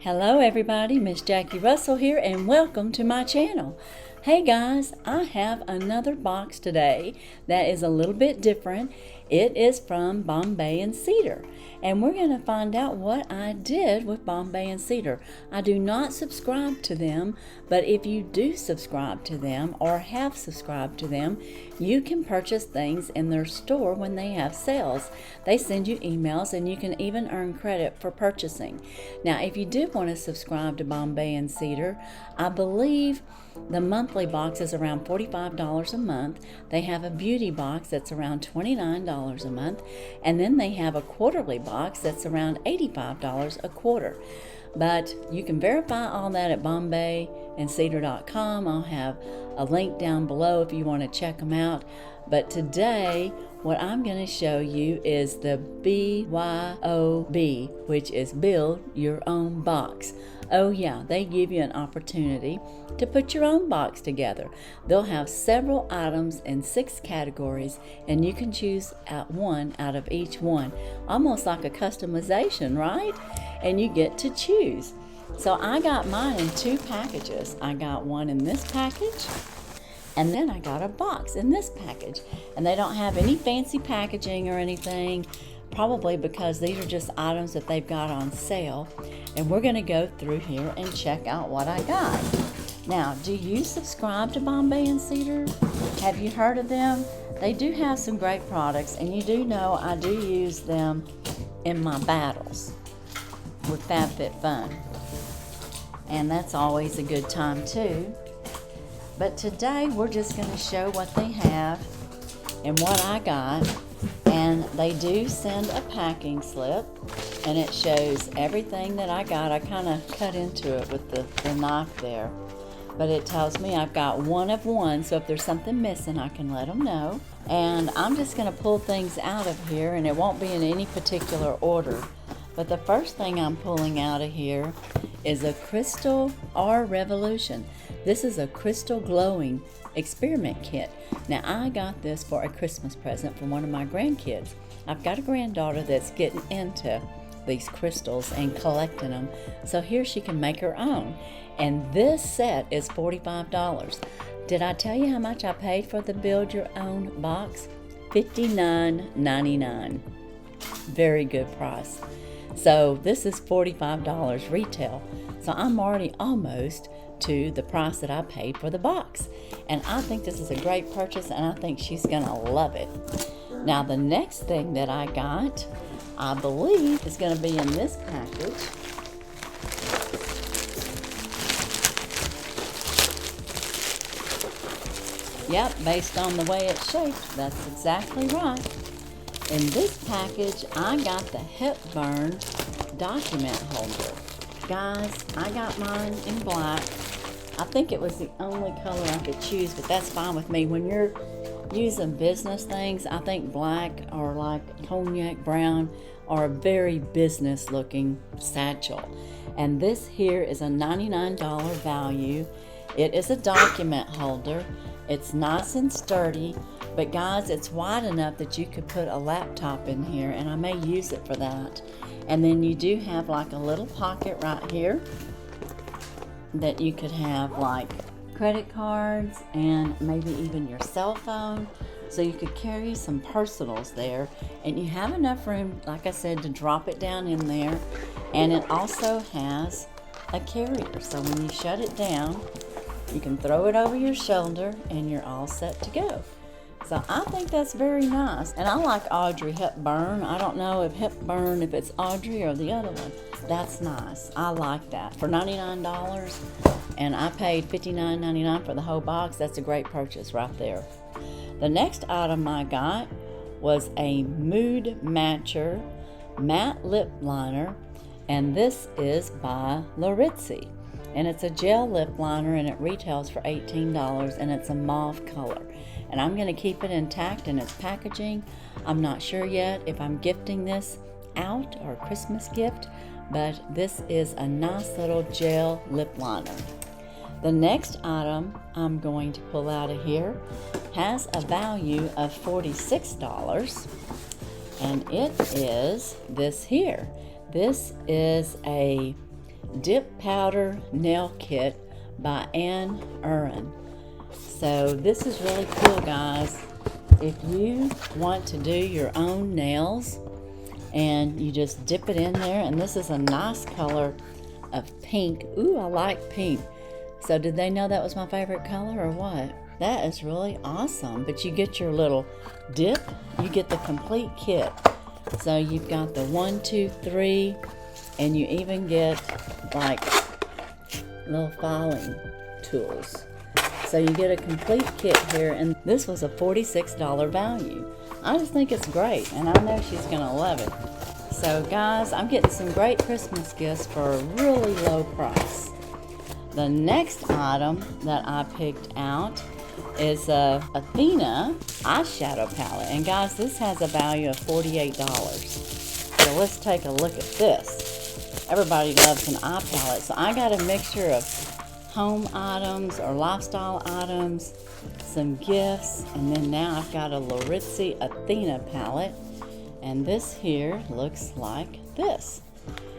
Hello everybody, Miss Jackie Russell here and welcome to my channel. Hey guys, I have another box today that is a little bit different. It is from BomBay and Cedar, and we're going to find out what I did with BomBay and Cedar. I do not subscribe to them, but if you do subscribe to them or have subscribed to them, you can purchase things in their store when they have sales. They send you emails and you can even earn credit for purchasing. Now, if you do want to subscribe to BomBay and Cedar, I believe the monthly box is around $45 a month. They have a beauty box that's around $29 a month, and then they have a quarterly box that's around $85 a quarter. But you can verify all that at BomBayandCedar.com. I'll have a link down below if you want to check them out. But today, what I'm going to show you is the BYOB, which is Build Your Own Box. Oh yeah, they give you an opportunity to put your own box together. They'll have several items in 6 categories, and you can choose one out of each one. Almost like a customization, right? And you get to choose. So I got mine in 2 packages. I got one in this package, and then I got a box in this package. And they don't have any fancy packaging or anything, probably because these are just items that they've got on sale. And we're going to go through here and check out what I got. Now, do you subscribe to BomBay and Cedar? Have you heard of them? They do have some great products, and you do know I do use them in my battles with FabFitFun. And that's always a good time too. But today we're just going to show what they have and what I got. And they do send a packing slip, and it shows everything that I got. I kind of cut into it with the knife there. But it tells me I've got one of one, so if there's something missing, I can let them know. And I'm just going to pull things out of here, and it won't be in any particular order. But the first thing I'm pulling out of here is a Crystal R Revolution. This is a crystal glowing experiment kit. Now, I got this for a Christmas present for one of my grandkids. I've got a granddaughter that's getting into these crystals and collecting them, so here she can make her own. And this set is $45. Did I tell you how much I paid for the Build Your Own box? $59.99. Very good price. So this is $45 retail. So I'm already almost to the price that I paid for the box. And I think this is a great purchase, and I think she's gonna love it. Now, the next thing that I got, I believe, is gonna be in this package. Yep, based on the way it's shaped, that's exactly right. In this package, I got the Hepburn document holder. Guys, I got mine in black. I think it was the only color I could choose, but that's fine with me. When you're using business things, I think black or like cognac brown are a very business looking satchel. And this here is a $99 value. It is a document holder. It's nice and sturdy, but guys, it's wide enough that you could put a laptop in here, and I may use it for that. And then you do have like a little pocket right here that you could have like credit cards and maybe even your cell phone. So you could carry some personals there, and you have enough room, like I said, to drop it down in there. And it also has a carrier, so when you shut it down, you can throw it over your shoulder and you're all set to go. So I think that's very nice. And I like Audrey Hepburn. I don't know if Hepburn, if it's Audrey or the other one. That's nice. I like that. For $99, and I paid $59.99 for the whole box. That's a great purchase right there. The next item I got was a Mood Matcher matte lip liner, and this is by Larizzi. And it's a gel lip liner, and it retails for $18, and it's a mauve color. And I'm going to keep it intact in its packaging. I'm not sure yet if I'm gifting this out or a Christmas gift, but this is a nice little gel lip liner. The next item I'm going to pull out of here has a value of $46, and it is this here. This is a Dip Powder Nail Kit by unannounced. So this is really cool, guys. If you want to do your own nails and you just dip it in there, and this is a nice color of pink. Ooh, I like pink. So did they know that was my favorite color or what? That is really awesome. But you get your little dip, you get the complete kit. So you've got the 1, 2, 3, and you even get like little filing tools. So you get a complete kit here, and this was a $46 value. I just think it's great, and I know she's gonna love it. So guys, I'm getting some great Christmas gifts for a really low price. The next item that I picked out is a Athena eyeshadow palette. And guys, this has a value of $48. So let's take a look at this. Everybody loves an eye palette. So I got a mixture of home items or lifestyle items, some gifts, and then now I've got a Lorizzi Athena palette. And this here looks like this.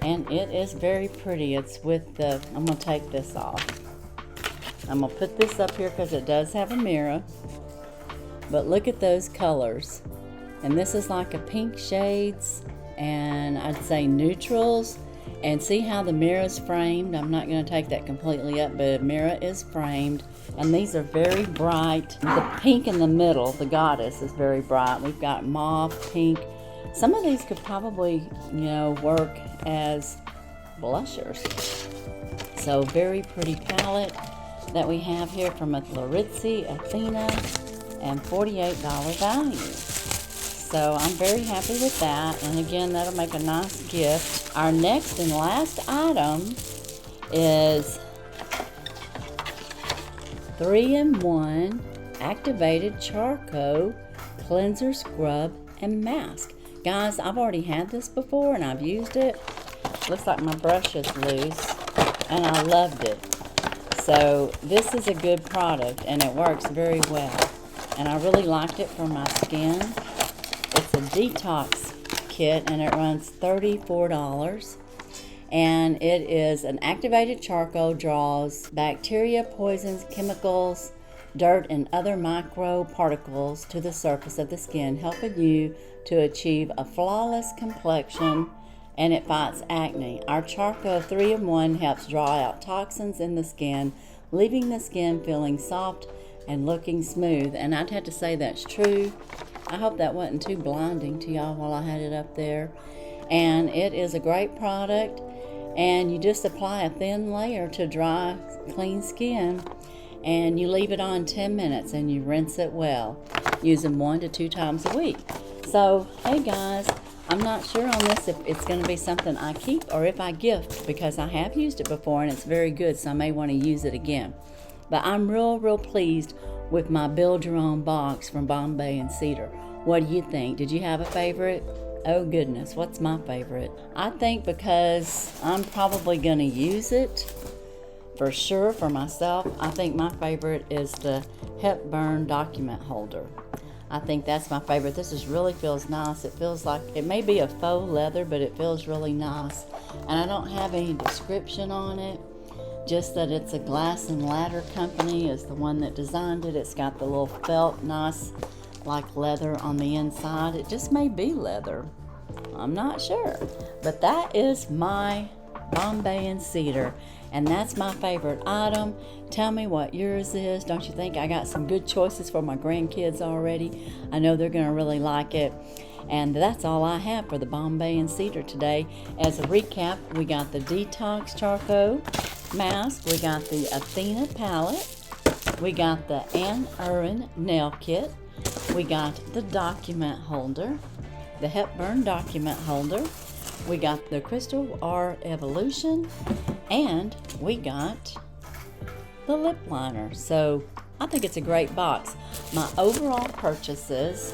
And it is very pretty. It's with the, I'm going to take this off. I'm going to put this up here because it does have a mirror. But look at those colors. And this is like a pink shades and I'd say neutrals. And see how the mirror is framed? I'm not going to take that completely up, but the mirror is framed. And these are very bright. The pink in the middle, the goddess, is very bright. We've got mauve, pink. Some of these could probably, work as blushers. So very pretty palette that we have here from a Lorizzi Athena, and $48 value. So I'm very happy with that, and again, that'll make a nice gift. Our next and last item is 3-in-1 activated charcoal cleanser, scrub, and mask. Guys, I've already had this before and I've used it. Looks like my brush is loose, and I loved it. So this is a good product and it works very well, and I really liked it for my skin. It's a detox kit and it runs $34, and it is an activated charcoal, draws bacteria, poisons, chemicals, dirt, and other micro particles to the surface of the skin, helping you to achieve a flawless complexion, and it fights acne. Our charcoal 3-in-1 helps draw out toxins in the skin, leaving the skin feeling soft and looking smooth. And I'd have to say that's true. I hope that wasn't too blinding to y'all while I had it up there. And it is a great product, and you just apply a thin layer to dry, clean skin, and you leave it on 10 minutes and you rinse it well. Use them 1 to 2 times a week. So, hey guys, I'm not sure on this if it's going to be something I keep or if I gift, because I have used it before and it's very good, so I may want to use it again. But I'm real pleased with my Build Your Own box from BomBay and Cedar. What do you think? Did you have a favorite? Oh goodness, what's my favorite? I think because I'm probably going to use it for sure for myself, I think my favorite is the Hepburn document holder. I think that's my favorite. This really feels nice. It feels like it may be a faux leather, but it feels really nice. And I don't have any description on it, just that it's a Glass and Ladder company is the one that designed it. It's got the little felt, nice like leather on the inside. It just may be leather. I'm not sure. But that is my BomBay and Cedar, and that's my favorite item. Tell me what yours is. Don't you think I got some good choices for my grandkids already? I know they're going to really like it. And that's all I have for the BomBay and Cedar today. As a recap, we got the Detox Charcoal Mask, we got the Athena palette, we got the unannounced nail kit, we got the document holder, the Hepburn document holder, we got the Crystal R Evolution, and we got the lip liner. So I think it's a great box. My overall purchases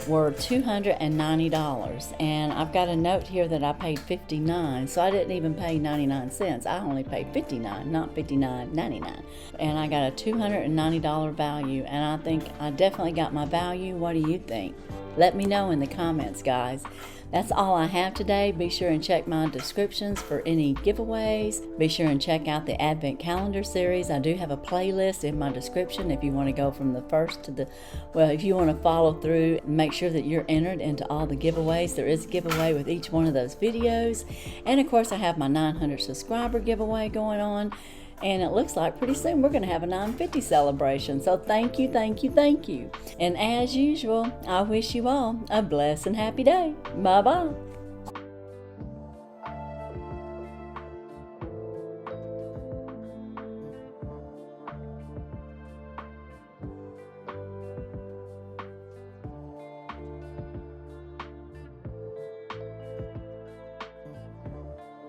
were $290, and I've got a note here that I paid $59, so I didn't even pay 99 cents. I only paid $59, not $59.99, and I got a $290 value, and I think I definitely got my value. What do you think? Let me know in the comments, guys. That's all I have today. Be sure and check my descriptions for any giveaways. Be sure and check out the Advent Calendar series. I do have a playlist in my description if you want to go from the first to the, well, if you want to follow through and make sure that you're entered into all the giveaways. There is a giveaway with each one of those videos. And of course, I have my 900 subscriber giveaway going on. And it looks like pretty soon we're going to have a 950 celebration. So thank you, thank you, thank you. And as usual, I wish you all a blessed and happy day. Bye-bye.